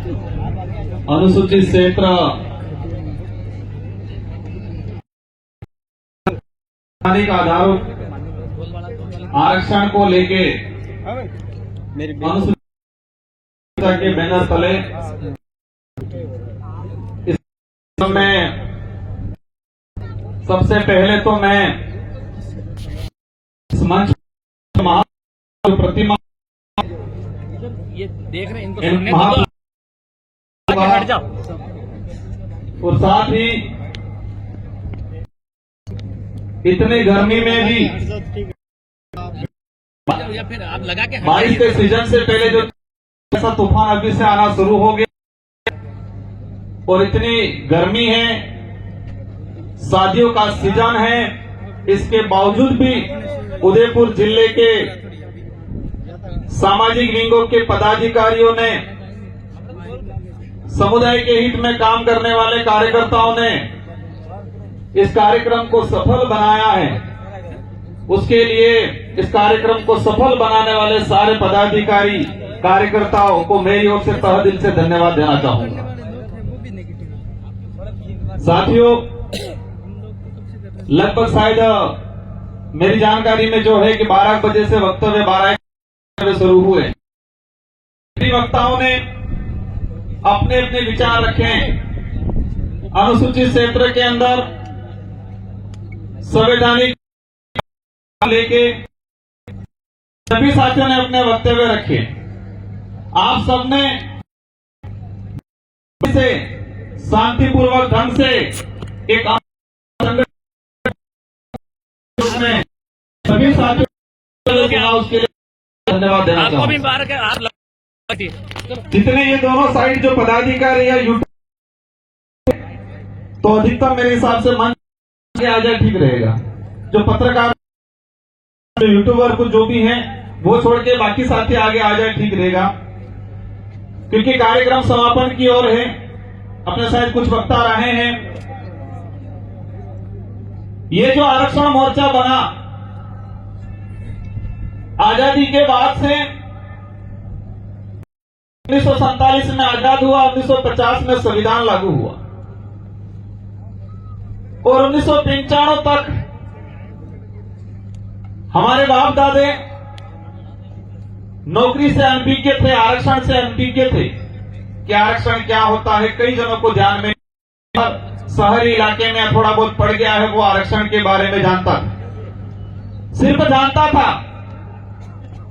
अनुसूचित क्षेत्र आधारों आरक्षण को लेके अनुसूचित के बैनर तले इस में सबसे पहले तो मैं इस मंच प्रतिमा ये देख रहे हैं इनको सुनने दो, हट जाओ। और साथ ही इतनी गर्मी में भी या फिर आप लगा के बारिश के सीजन से पहले जो ऐसा तूफान अभी से आना शुरू हो गया और इतनी गर्मी है, शादियों का सीजन है, इसके बावजूद भी उदयपुर जिले के सामाजिक विंगों के पदाधिकारियों ने, समुदाय के हित में काम करने वाले कार्यकर्ताओं ने इस कार्यक्रम को सफल बनाया है। उसके लिए इस कार्यक्रम को सफल बनाने वाले सारे पदाधिकारी कार्यकर्ताओं को मेरी ओर से तहे दिल से धन्यवाद देना चाहूंगा। साथियों, लगभग शायद मेरी जानकारी में जो है कि 12 बजे से वक्तव्य 12 शुरू हुए। वक्ताओं ने अपने अपने विचार रखे। अनुसूचित क्षेत्र के अंदर संवैधानिक लेके सभी साथियों ने अपने वक्तव्य रखे। आप सबने से शांतिपूर्वक ढंग से एक में सभी साथियों उसके लिए धन्यवाद देना आपको भी चाहूंगा। मुबारक है। आप जितने ये दोनों साइड जो पदाधिकारी या यूट्यूब, तो अधिकतर मेरे हिसाब से मंच के आ जाए ठीक रहेगा। जो पत्रकार जो यूट्यूबर कुछ जो भी हैं वो छोड़ के बाकी साथी आगे आ जाए ठीक रहेगा, क्योंकि कार्यक्रम समापन की ओर है। अपने शायद कुछ वक्ता रहे हैं। ये जो आरक्षण मोर्चा बना आजादी के बाद से 1947 में आजाद हुआ, 1950 में संविधान लागू हुआ और 1995 तक हमारे बाप दादे नौकरी से अनभिज्ञ थे, आरक्षण से अनभिज्ञ थे कि आरक्षण क्या होता है। कई जनों को ध्यान में शहरी इलाके में थोड़ा बहुत पड़ गया है, वो आरक्षण के बारे में जानता था। सिर्फ जानता था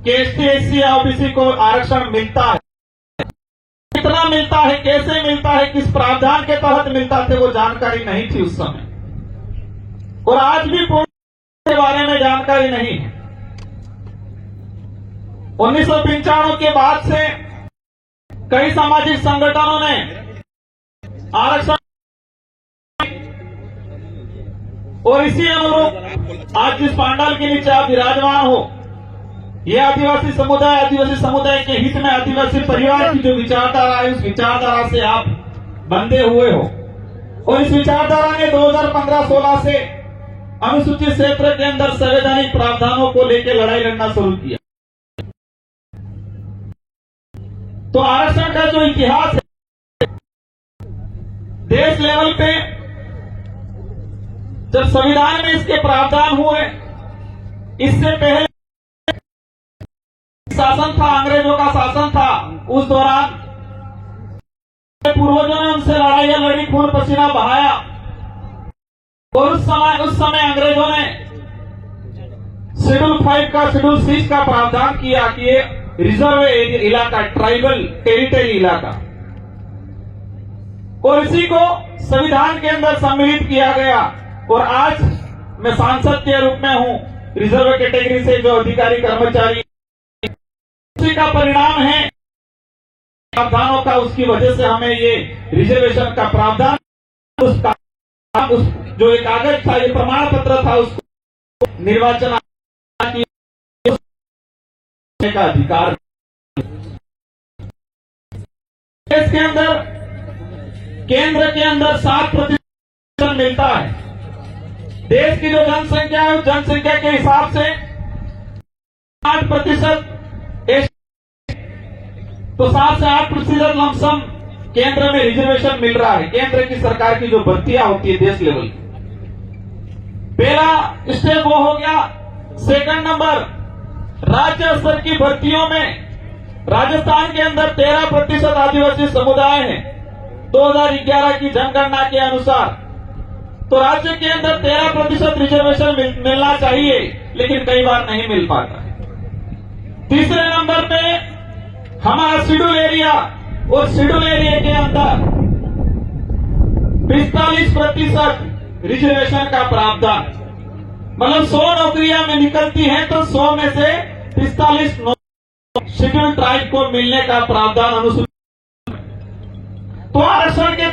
कि एसटी एससी या ओबीसी को आरक्षण मिलता है, कितना मिलता है, कैसे मिलता है, किस प्रावधान के तहत मिलता थे, वो जानकारी नहीं थी उस समय। और आज भी पूर्ण के बारे में जानकारी नहीं है। 1995 के बाद से कई सामाजिक संगठनों ने आरक्षण और इसी अनुरूप आज जिस पांडाल के नीचे आप विराजमान हो, ये आदिवासी समुदाय के हित में आदिवासी परिवार की जो विचारधारा है, उस विचारधारा से आप बंधे हुए हो। और इस विचारधारा ने 2015-16 से अनुसूचित क्षेत्र के अंदर संवैधानिक प्रावधानों को लेकर लड़ाई लड़ना शुरू किया। तो आरक्षण का जो इतिहास है, देश लेवल पे जब संविधान में इसके प्रावधान हुए, इससे पहले शासन था, अंग्रेजों का शासन था, उस दौरान पूर्वजों ने उनसे लड़ाइयां लड़ी, खून पसीना बहाया। और उस समय अंग्रेजों ने शेड्यूल 5 का, शेड्यूल 6 का प्रावधान किया कि ये रिजर्व इलाका, ट्राइबल टेरिटरी इलाका, और इसी को संविधान के अंदर सम्मिलित किया गया। और आज मैं सांसद के रूप में हूं, रिजर्व कैटेगरी से जो अधिकारी कर्मचारी, उसी का परिणाम है प्रावधानों का। उसकी वजह से हमें ये रिजर्वेशन का प्रावधान, उस जो एक कागज था, ये प्रमाण पत्र था, उसको निर्वाचन का अधिकार। इसके अंदर केंद्र के अंदर 7% मिलता है। देश की जो जनसंख्या है, उस जनसंख्या के हिसाब से 8%, तो 7 से 8% लमसम केंद्र में रिजर्वेशन मिल रहा है। केंद्र की सरकार की जो भर्तियां होती है देश लेवल की, पहला स्टेप वो हो गया। सेकंड नंबर, राज्य स्तर की भर्तियों में राजस्थान के अंदर 13% आदिवासी समुदाय है 2011 की जनगणना के अनुसार। तो राज्य के अंदर 13% रिजर्वेशन मिलना चाहिए, लेकिन कई बार नहीं मिल पाता है। तीसरे नंबर पे हमारा शेड्यूल एरिया, और शेड्यूल एरिया के अंदर 45% रिजर्वेशन का प्रावधान, मतलब 100 नौकरियां में निकलती हैं तो 100 में से 45 शेड्यूल ट्राइब को मिलने का प्रावधान अनुसूचित। तो आरक्षण के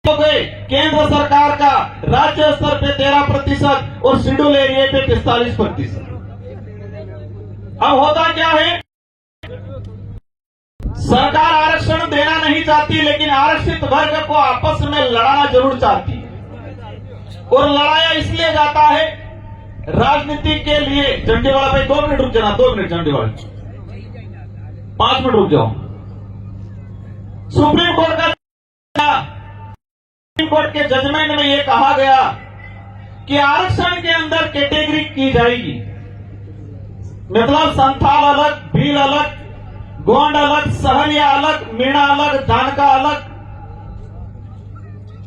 हो गए केंद्र सरकार का राज्य स्तर पे 13% और शेड्यूल एरिया पे 45%। अब होता क्या है, सरकार आरक्षण देना नहीं चाहती, लेकिन आरक्षित वर्ग को आपस में लड़ाना जरूर चाहती है। और लड़ाया इसलिए जाता है राजनीति के लिए। झंडेवाला भाई 2 मिनट रुक जाना, 2 मिनट झंडेवाला, 5 मिनट रुक जाओ। सुप्रीम कोर्ट के जजमेंट में यह कहा गया कि आरक्षण के अंदर कैटेगरी की जाएगी, मतलब संथाल अलग, भील अलग, गोंड अलग, सहरिया अलग, मीणा अलग, जानका अलग,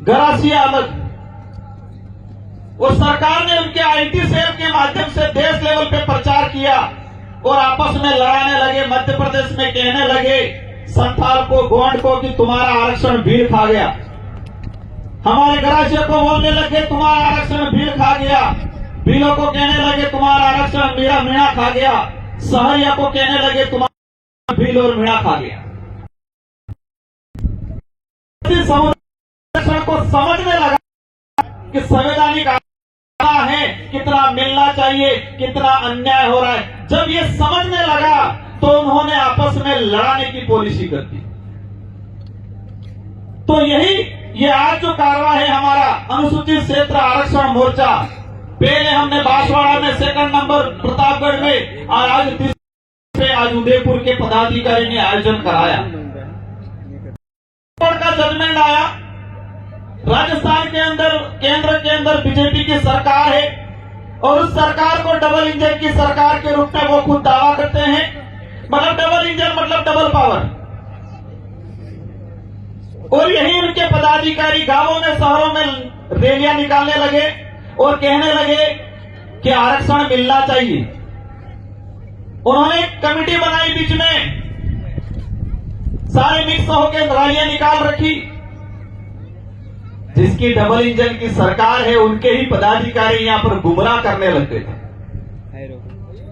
गरासिया अलग। और सरकार ने उनके आईटी सेल के माध्यम से देश लेवल पे प्रचार किया और आपस में लड़ाने लगे। मध्य प्रदेश में कहने लगे संथाल को, गोंड को कि तुम्हारा आरक्षण भील खा गया। हमारे गरासिया को बोलने लगे तुम्हारा आरक्षण भील खा गया। भीलों को कहने लगे तुम्हारा आरक्षण मीणा खा गया। सहरिया को कहने लगे तुम्हारा भील और मीणा खा गया। आरक्षण को समझने लगा कि संवैधानिक है, कितना मिलना चाहिए, कितना अन्याय हो रहा है। जब ये समझने लगा तो उन्होंने आपस में लड़ाने की पॉलिसी कर दी। तो ये आज जो कारवां है हमारा अनुसूचित क्षेत्र आरक्षण मोर्चा, पहले हमने बांसवाड़ा में, सेकंड नंबर प्रतापगढ़ में, और आज तीसरे आज उदयपुर के पदाधिकारी ने आयोजन कराया। कोर्ट का जजमेंट आया, राजस्थान के अंदर केंद्र के अंदर बीजेपी की सरकार है और उस सरकार को डबल इंजन की सरकार के रूप में वो खुद दावा करते हैं। मतलब डबल इंजन मतलब डबल पावर। और यही उनके पदाधिकारी गांवों में, शहरों में रैलियां निकालने लगे और कहने लगे कि आरक्षण मिलना चाहिए। उन्होंने एक कमेटी बनाई, बीच में सारे मिक्स होकर रैलियां निकाल रखी। जिसकी डबल इंजन की सरकार है उनके ही पदाधिकारी यहां पर गुमराह करने लगते थे।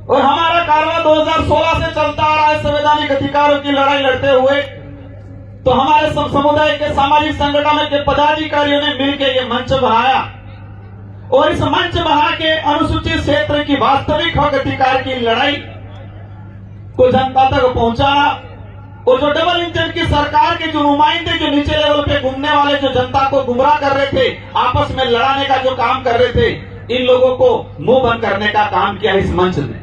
और हमारा कारवां 2016 से चलता आ रहा है संवैधानिक अधिकारों की लड़ाई लड़ते हुए। तो हमारे समुदाय के सामाजिक संगठनों के पदाधिकारियों ने मिलकर यह मंच बनाया और इस मंच बना के अनुसूचित क्षेत्र की वास्तविक हक अधिकार की लड़ाई को जनता तक पहुंचाना। और जो डबल इंजन की सरकार के जो नुमाइंदे जो नीचे लेवल पे घूमने वाले जो जनता को गुमराह कर रहे थे, आपस में लड़ाने का जो काम कर रहे थे, इन लोगों को मुंह बंद करने का काम किया इस मंच ने।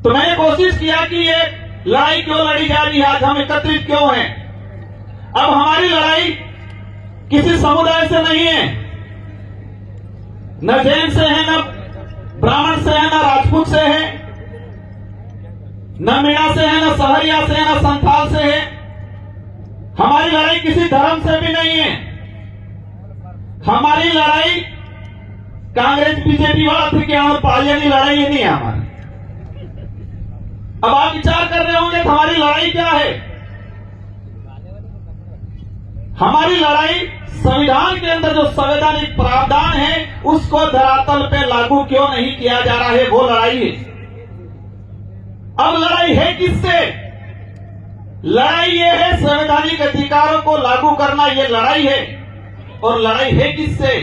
तो मैंने कोशिश किया कि ये लड़ाई क्यों लड़ी जा रही है, आज हम एकत्रित क्यों हैं। अब हमारी लड़ाई किसी समुदाय से नहीं है, न जैन से है, न ब्राह्मण से है, न राजपूत से है, न मीणा से है, न सहरिया से है, न संथाल से है। हमारी लड़ाई किसी धर्म से भी नहीं है। हमारी लड़ाई कांग्रेस बीजेपी वाला थे कि हमारी पालियानी लड़ाई ये नहीं है हमारी। अब आप विचार कर रहे होंगे तो हमारी लड़ाई क्या है। हमारी लड़ाई संविधान के अंदर जो संवैधानिक प्रावधान है उसको धरातल पे लागू क्यों नहीं किया जा रहा है, वो लड़ाई है। अब लड़ाई है किससे? लड़ाई ये है संवैधानिक अधिकारों को लागू करना, ये लड़ाई है। और लड़ाई है किससे?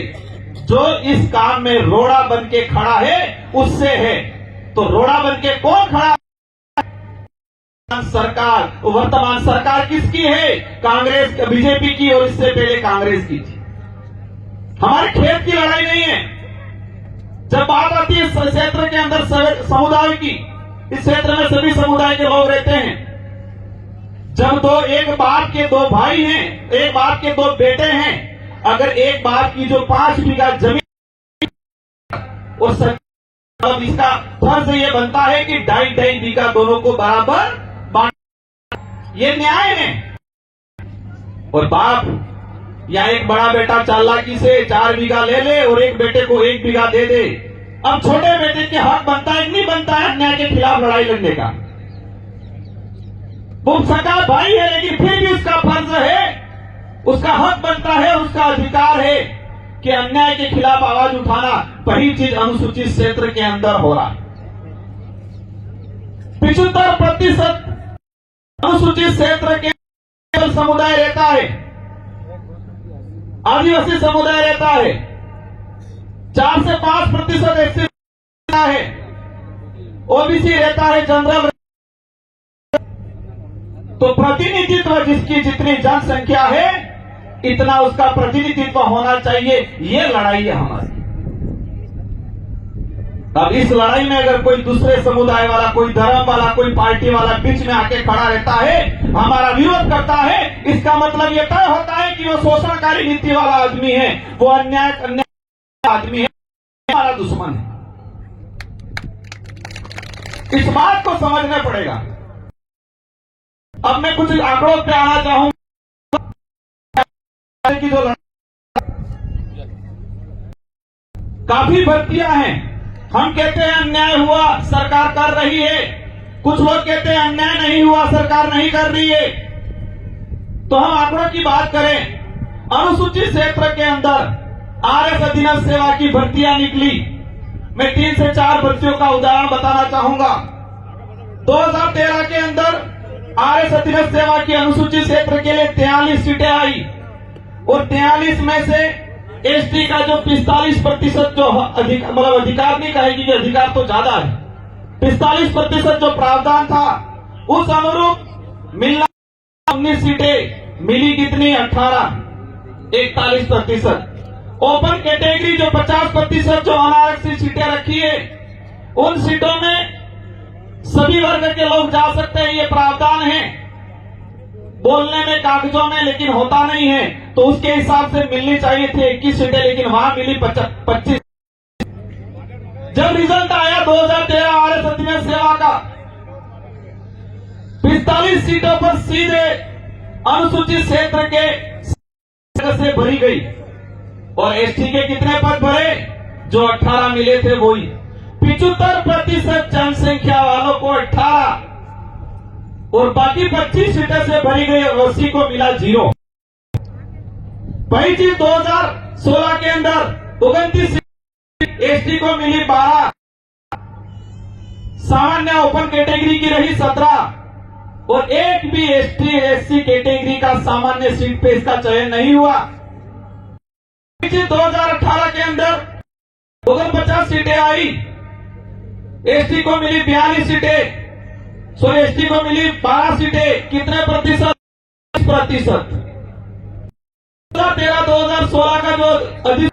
जो इस काम में रोड़ा बन के खड़ा है उससे है। तो रोड़ा बन के कौन खड़ा? सरकार, वर्तमान सरकार किसकी है? कांग्रेस, बीजेपी की, और इससे पहले कांग्रेस की थी। हमारे खेत की लड़ाई नहीं है। जब बात आती है इस क्षेत्र के अंदर समुदाय की, इस क्षेत्र में सभी समुदाय के लोग रहते हैं। जब एक बाप के दो भाई हैं, एक बाप के दो बेटे हैं, अगर एक बाप की जो 5 बीघा जमीन और अब इसका फर्ज ये बनता है कि 2.5 बीघा दोनों को बराबर बांट, ये न्याय है। और बाप या एक बड़ा बेटा चालाकी से 4 बीघा ले ले और एक बेटे को 1 बीघा दे दे, अब छोटे बेटे के हक बनता है नहीं बनता है अन्याय के खिलाफ लड़ाई लड़ने का? वो सगा भाई है लेकिन फिर भी उसका फर्ज है, उसका हक बनता है, उसका अधिकार है कि अन्याय के खिलाफ आवाज उठाना। वही चीज अनुसूचित क्षेत्र के अंदर हो रहा। 75% अनुसूचित क्षेत्र के समुदाय रहता है, आदिवासी समुदाय रहता है, 4 से 5% एससी रहता है, ओबीसी रहता है, जनरल। तो प्रतिनिधित्व जिसकी जितनी जनसंख्या है इतना उसका प्रतिनिधित्व होना चाहिए, ये लड़ाई है हमारी। अब इस लड़ाई में अगर कोई दूसरे समुदाय वाला, कोई धर्म वाला, कोई पार्टी वाला बीच में आके खड़ा रहता है, हमारा विरोध करता है, इसका मतलब यह तय होता है कि वो शोषणकारी नीति वाला आदमी है, वो अन्याय आदमी है, हमारा दुश्मन है। इस बात को समझना पड़ेगा। अब मैं कुछ आंकड़ों पे आना चाहूंगा कि जो काफी भर्तियां हैं, हम कहते हैं अन्याय हुआ सरकार कर रही है, कुछ लोग कहते हैं अन्याय नहीं हुआ सरकार नहीं कर रही है। तो हम आंकड़ों की बात करें, अनुसूचित क्षेत्र के अंदर आरएस अधीनस्थ सेवा की भर्तियां निकली। मैं 3 से 4 भर्तियों का उदाहरण बताना चाहूंगा। 2013 के अंदर आरएस अधीनस्थ सेवा की अनुसूचित क्षेत्र के लिए 43 सीटें आई और 43 में से एसटी का जो 45% जो मतलब अधिकार नहीं कहेगी कि अधिकार तो ज्यादा है, 45% जो प्रावधान था उस अनुरूप मिलना 19 सीटें मिली, कितनी 18, 41%। ओपन कैटेगरी जो 50% जो अनारक्षित सीटें रखी है, उन सीटों में सभी वर्ग के लोग जा सकते हैं, ये प्रावधान है बोलने में कागजों में, लेकिन होता नहीं है। तो उसके हिसाब से मिलनी चाहिए थी 21 सीटें, लेकिन वहां मिली 25। जब रिजल्ट आया 2013 आरएस अधीनस्थ सेवा का, 45 सीटों पर सीधे अनुसूचित क्षेत्र के से भरी गई और एसटी के कितने पद भरे? जो 18 मिले थे वही। 75% जनसंख्या वालों को 18 और बाकी 25 सीटें से भरी गई और ओसी को मिला 0। वही चीज 2016 के अंदर 29 सीट एसटी को मिली 12, सामान्य ओपन कैटेगरी की रही 17 और एक भी एसटी एससी कैटेगरी का सामान्य सीट पे इसका चयन नहीं हुआ। 2018 के अंदर 49 सीटें आई, एसटी को मिली 42 सीटें, सॉरी एसटी को मिली 12 सीटें, कितने प्रतिशत? 30%। 2013-2016 का जो अधिक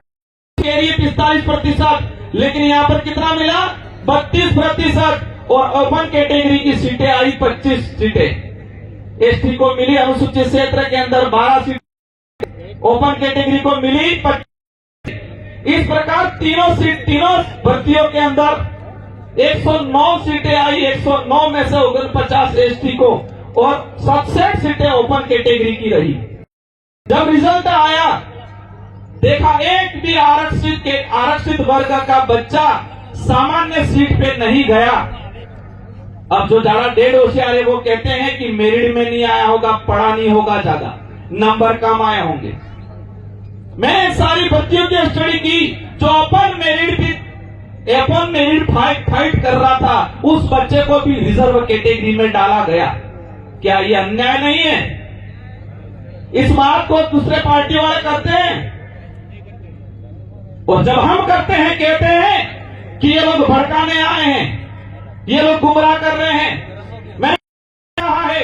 एरिया 45%, लेकिन यहां पर कितना मिला? 32% और ओपन कैटेगरी की सीटें आई 25 सीटें। एसटी को मिली अनुसूचित क्षेत्र के अंदर 12 सीटें, ओपन कैटेगरी को मिली 25। इस प्रकार तीनों भर्तियों के अंदर 109 सीटें आई, 109 में से 49 एसटी को और 67 सीटें ओपन कैटेगरी की रही। जब रिजल्ट आया देखा एक भी आरक्षित वर्ग का बच्चा सामान्य सीट पे नहीं गया। अब जो ज्यादा डेढ़ होशियार है वो कहते हैं कि मेरिट में नहीं आया होगा, पढ़ा नहीं होगा, ज्यादा नंबर कम आए होंगे। मैंने सारी भर्तियों की स्टडी की, जो ओपन मेरिट फाइट कर रहा था उस बच्चे को भी रिजर्व कैटेगरी में डाला गया। क्या ये अन्याय नहीं है? इस बात को दूसरे पार्टी वाले करते हैं और जब हम करते हैं कहते हैं कि ये लोग भड़काने आए हैं, ये लोग गुमराह कर रहे हैं। मैंने कहा है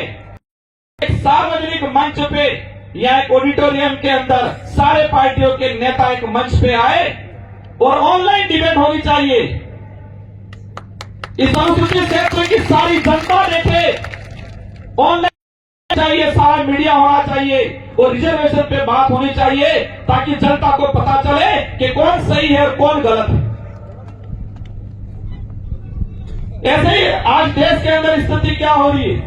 एक सार्वजनिक मंच पे या एक ऑडिटोरियम के अंदर सारे पार्टियों के नेता एक मंच पे आए और ऑनलाइन डिबेट होनी चाहिए। इस अनुसूचित क्षेत्र की सारी जनता देखे ऑनलाइन चाहिए, सारा मीडिया होना चाहिए और रिजर्वेशन पे बात होनी चाहिए ताकि जनता को पता चले कि कौन सही है और कौन गलत है। ऐसे ही आज देश के अंदर स्थिति क्या हो रही है,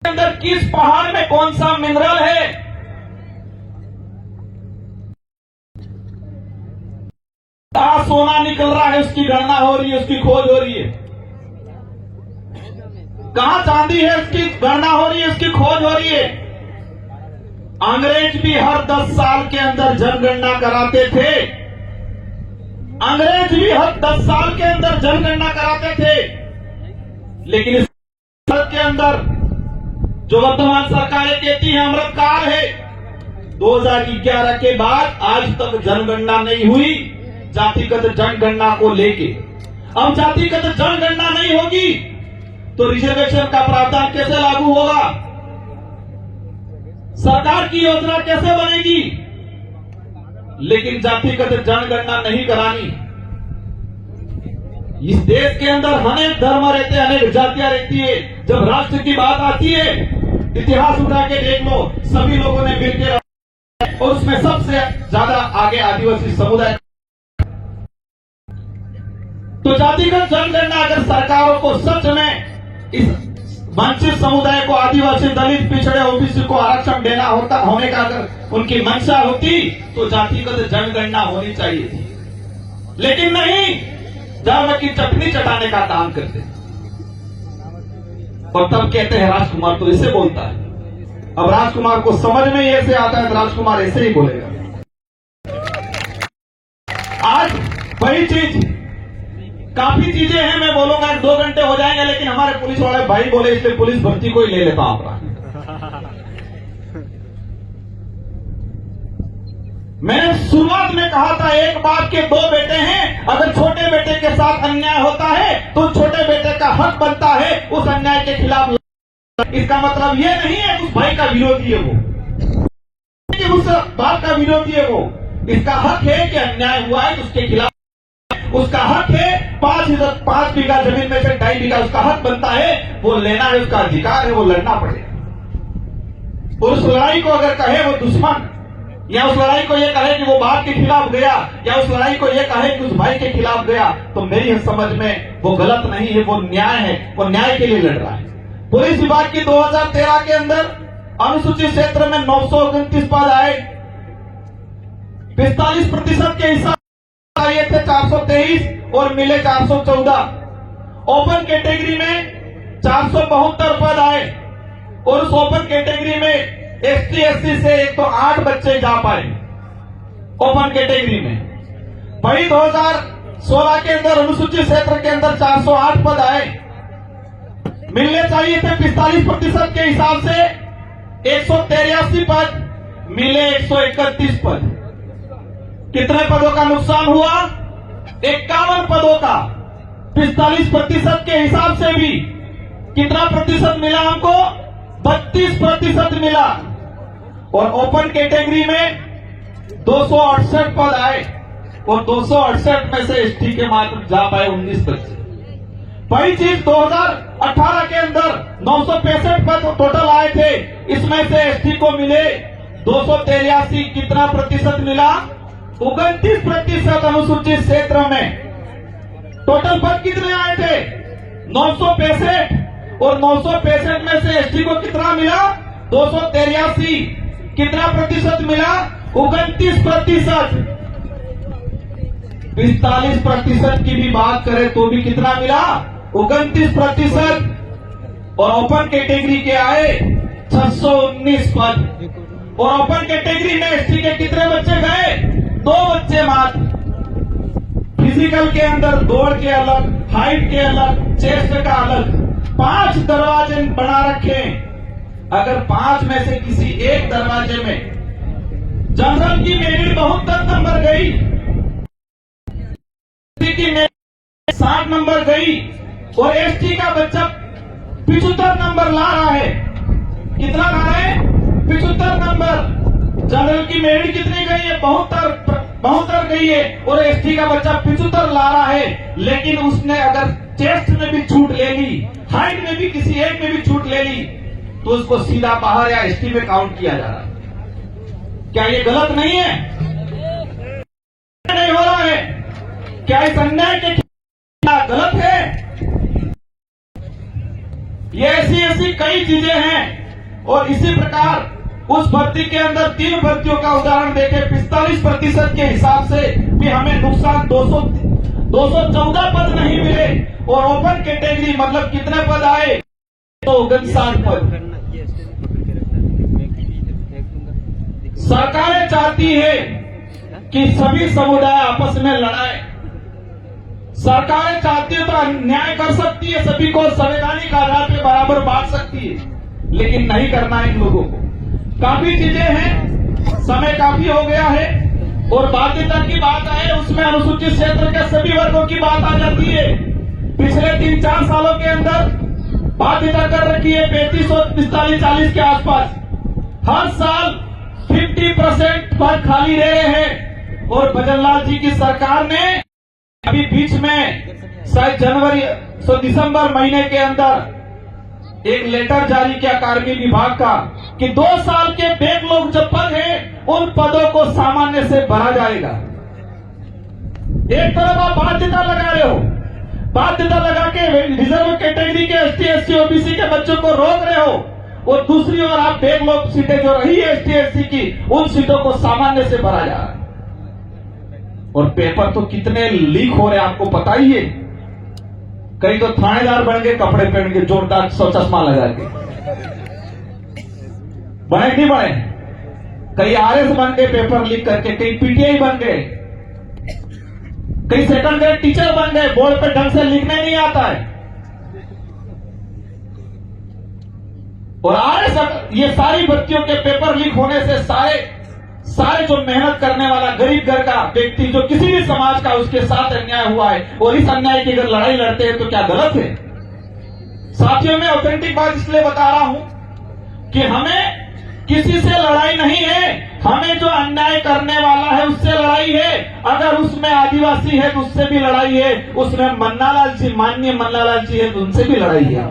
अंदर किस पहाड़ में कौन सा मिनरल है, कहां सोना निकल रहा है उसकी गणना हो रही है, उसकी खोज हो रही है, कहां चांदी है उसकी गणना हो रही है, उसकी खोज हो रही है। अंग्रेज भी हर 10 साल के अंदर जनगणना कराते थे, अंग्रेज भी हर 10 साल के अंदर जनगणना कराते थे, लेकिन इस के अंदर जो वर्तमान सरकारें कहती है अमृतकाल है, 2011 के बाद आज तक जनगणना नहीं हुई जातिगत जनगणना को लेके। अब जातिगत जनगणना नहीं होगी तो रिजर्वेशन का प्रावधान कैसे लागू होगा, सरकार की योजना कैसे बनेगी। लेकिन जातिगत जनगणना नहीं करानी। इस देश के अंदर अनेक धर्म रहते हैं, अनेक जातियां रहती है। जब राष्ट्र की बात आती है, इतिहास उठा के देख लो, सभी लोगों ने मिलकर, और उसमें सबसे ज्यादा आगे आदिवासी समुदाय। तो जातिगत जनगणना अगर सरकारों को सच में इस वंचित समुदाय को, आदिवासी, दलित, पिछड़े, ओबीसी को आरक्षण देना होने का अगर उनकी मंशा होती तो जातिगत जनगणना होनी चाहिए थी, लेकिन नहीं, धर्म की चटनी चटाने का काम करते। और तब कहते हैं राजकुमार तो ऐसे बोलता है। अब राजकुमार को समझ में ऐसे आता है तो राजकुमार ऐसे ही बोलेगा। आज वही चीज, काफी चीजें हैं, मैं बोलूंगा 2 घंटे हो जाएंगे, लेकिन हमारे पुलिस वाले भाई बोले इसलिए पुलिस भर्ती को ही ले लेता हूं। मैंने शुरुआत में कहा था एक बाप के 2 बेटे हैं, अगर छोटे बेटे के साथ अन्याय होता है तो छोटे बेटे का हक बनता है उस अन्याय के खिलाफ। इसका मतलब ये नहीं है उस भाई का विरोधी है वो, कि उस बाप का विरोधी है वो। इसका हक है कि अन्याय हुआ है तो उसके खिलाफ उसका हक है। 5 बीघा जमीन में से 2.5 बीघा उसका हक बनता है, वो लेना है, उसका अधिकार है, वो लड़ना पड़ेगा। और उस लड़ाई को अगर कहे वो दुश्मन, या उस लड़ाई को ये कहे कि वो बाप के खिलाफ गया, या उस लड़ाई को ये कहे कि उस भाई के खिलाफ गया, तो मेरी समझ में वो गलत नहीं है, वो न्याय है, वो न्याय के लिए लड़ रहा है। पुलिस विभाग की 2013 के अंदर अनुसूचित क्षेत्र में 929 पद आए, 45% के हिसाब आए थे 423 और मिले 414। ओपन कैटेगरी में 472 पद आए और उस ओपन कैटेगरी में ST SC से 108 बच्चे जा पाए ओपन कैटेगरी में। वही 2016 के अंदर अनुसूचित क्षेत्र के अंदर 408 पद आए, मिलने चाहिए थे 45% के हिसाब से 183 पद, मिले 131 पद। कितने पदों का नुकसान हुआ? 51 पदों का। 45% के हिसाब से भी कितना प्रतिशत मिला हमको? 32% मिला। और ओपन कैटेगरी में 268 पद आए और 268 में से ST के मात्र जा पाए 19 बच्चे। वही चीज 2018 के अंदर 965 पद टोटल आए थे, इसमें से ST को मिले 283। कितना प्रतिशत मिला? 29% अनुसूचित क्षेत्र में। टोटल पद कितने आए थे? 965 और 965 में से ST को कितना मिला? 283। कितना प्रतिशत मिला? 29%। 45% की भी बात करें तो भी कितना मिला? 29%। और ओपन कैटेगरी के आए 619 पद। और ओपन कैटेगरी में ST के कितने बच्चे गए? 2 बच्चे मात्र। फिजिकल के अंदर दौड़ के अलग, हाइट के अलग, चेस्ट का अलग, 5 दरवाजे बना रखे। अगर 5 में से किसी एक दरवाजे में जनरल की मेरिट 72 नंबर गई, की मेरिट 60 नंबर गई और ST का बच्चा 75 नंबर ला रहा है। कितना ला रहा है? 75 नंबर। जनरल की मेरिट कितनी गई है? 72 गई है और ST का बच्चा 75 ला रहा है। लेकिन उसने अगर चेस्ट में भी छूट ले ली हाइट में भी किसी एक में भी छूट ले ली तो उसको सीधा बाहर या एसटी में काउंट किया जा रहा है। क्या ये गलत नहीं है? नहीं हो रहा है? क्या इस अन्याय के खिलाफ गलत है? ये ऐसी कई चीजें हैं। और इसी प्रकार उस भर्ती के अंदर 3 भर्तियों का उदाहरण देके 45% के हिसाब से भी हमें नुकसान 214 पद नहीं मिले और ओपन कैटेगरी मतलब कितने पद आए? 259 पद। सरकारें चाहती है कि सभी समुदाय आपस में लड़ाए। सरकारें चाहती है तो अन्याय कर सकती है, सभी को संवैधानिक आधार पर बराबर बांट सकती है, लेकिन नहीं करना इन लोगों को। काफी चीजें हैं, समय काफी हो गया है और बाध्यता की बात आए उसमें अनुसूचित क्षेत्र के सभी वर्गों की बात आ जाती है। पिछले 3-4 सालों के अंदर बाध्यता कर रखी है 35 और 45-40 के आसपास। हर साल 50% पद खाली रहे हैं और भजनलाल जी की सरकार ने अभी बीच में शायद दिसंबर महीने के अंदर एक लेटर जारी किया कार्मिक विभाग का कि 2 साल के बैकलॉग जो पद हैं उन पदों को सामान्य से भरा जाएगा। एक तरफ आप बाध्यता लगा रहे हो, बाध्यता लगा के रिजर्व कैटेगरी के ST SC OBC के बच्चों को रोक रहे हो और दूसरी ओर आप बैकलॉग सीटें जो रही है ST SC की उन सीटों को सामान्य से भरा जा रहा है। और पेपर तो कितने लीक हो रहे हैं आपको पता ही है। कई तो थानेदार बन गए कपड़े पहन के जोरदार चश्मा लगा के, बने नहीं बने? कई RS बन गए पेपर लीक करके, कई PTI बन गए, कई सेकंड ग्रेड टीचर बन गए, बोर्ड पे ढंग से लिखने नहीं आता है। और RS ये सारी भर्तियों के पेपर लीक होने से सारे जो मेहनत करने वाला गरीब घर का व्यक्ति जो किसी भी समाज का उसके साथ अन्याय हुआ है और इस अन्याय की अगर लड़ाई लड़ते हैं तो क्या गलत है? साथियों, मैं ऑथेंटिक बात इसलिए बता रहा हूं कि हमें किसी से लड़ाई नहीं है, हमें जो अन्याय करने वाला है उससे लड़ाई है। अगर उसमें आदिवासी है तो उससे भी लड़ाई है, उसमें मन्नालाल जी माननीय मन्नालाल जी है तो उनसे भी लड़ाई है,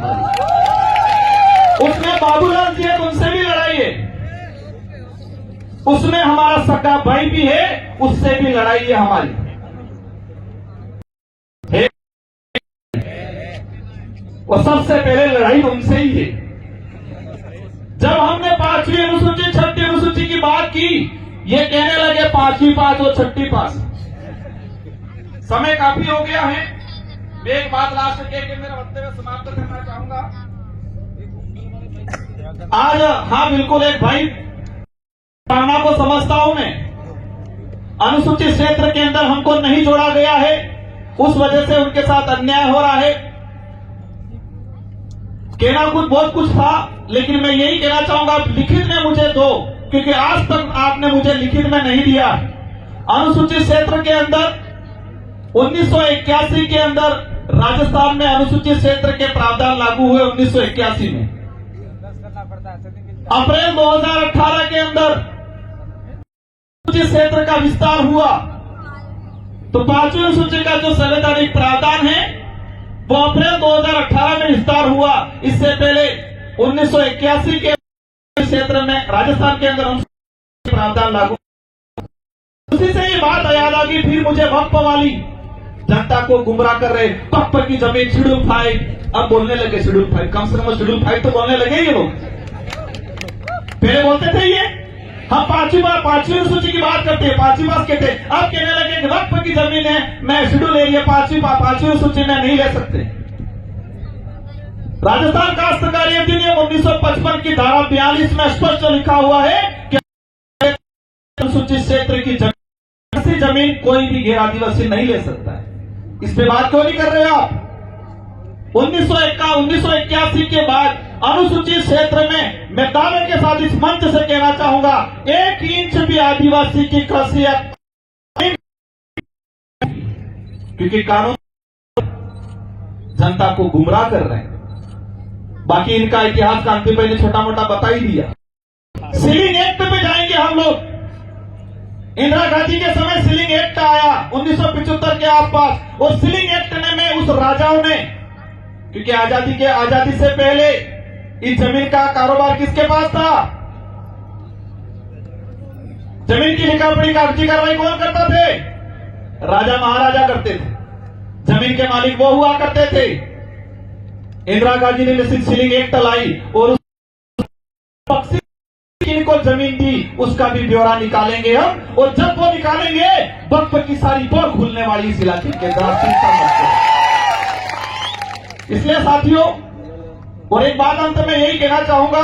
उसमें बाबूलाल जी है तो उनसे भी लड़ाई है, उसमें हमारा सगा भाई भी है उससे भी लड़ाई है हमारी। और सबसे पहले लड़ाई उनसे ही है। जब हमने 5वीं अनुसूची 6ठी अनुसूची की बात की, ये कहने लगे 5वीं पास और 6ठी पास। समय काफी हो गया है, मैं एक बात लास्ट के मेरा वक्तव्य समाप्त करना चाहूंगा। आज हाँ बिल्कुल एक भाई भावना को समझता हूं मैं, अनुसूचित क्षेत्र के अंदर हमको नहीं जोड़ा गया है, उस वजह से उनके साथ अन्याय हो रहा है। कहना बहुत कुछ था, लेकिन मैं यही कहना चाहूंगा आप लिखित में मुझे दो, क्योंकि आज तक आपने मुझे लिखित में नहीं दिया। अनुसूचित क्षेत्र के अंदर 1981 के अंदर राजस्थान में अनुसूचित क्षेत्र के प्रावधान लागू हुए 1981 में। अप्रैल 2018 के अंदर अनुसूचित क्षेत्र का विस्तार हुआ तो 5वीं अनुसूची का जो संवैधानिक प्रावधान है वो अप्रैल 2018 में विस्तार हुआ। इससे पहले 1981 के क्षेत्र में राजस्थान के अंदर प्रावधान लागू। उसी से ये बात याद आ गई, फिर मुझे वक्फ वाली जनता को गुमराह कर रहे वक्फ की जमीन शेड्यूल 5, अब बोलने लगे शेड्यूल 5, कम से कम शेड्यूल 5 तो बोलने लगे ये लोग। पहले बोलते थे ये हम 5वीं अनुसूची की बात करते हैं, 5वीं पास कहते, अब कहने लगे कि वक्फ की जमीन है, मैं शेड्यूल एरिया 5वीं अनुसूची में नहीं ले सकते। राजस्थान काश्तकारी अधिनियम 1955 की धारा 42 में स्पष्ट लिखा हुआ है कि अनुसूचित क्षेत्र की जमीन कोई भी गैर आदिवासी नहीं ले सकता है। इस पे बात क्यों नहीं कर रहे आप? 1981 के बाद अनुसूचित क्षेत्र में मैं दावे के साथ इस मंच से कहना चाहूंगा, 1 इंच भी आदिवासी की खासियत, क्योंकि कानून जनता को गुमराह कर रहे हैं। बाकी इनका इतिहास कांति भाई ने छोटा मोटा बता ही दिया। सीलिंग एक्ट पे जाएंगे हम लोग। इंदिरा गांधी के समय सीलिंग एक्ट आया 1975 के आसपास, और सीलिंग एक्ट ने में उस राजाओं ने क्योंकि आजादी से पहले इस जमीन का कारोबार किसके पास था? जमीन की लिखापढ़ी कागजी कार्रवाई कौन करता थे? राजा महाराजा करते थे। जमीन के मालिक वो हुआ करते थे। इंदिरा गांधी ने निश्चित सीलिंग एक्ट लाई और उस किनको जमीन दी उसका भी ब्यौरा निकालेंगे हम, और जब वो निकालेंगे वक्त की सारी पोल खुलने वाली इस इलाके के इसलिए साथियों, और एक बात अंत में यही कहना चाहूंगा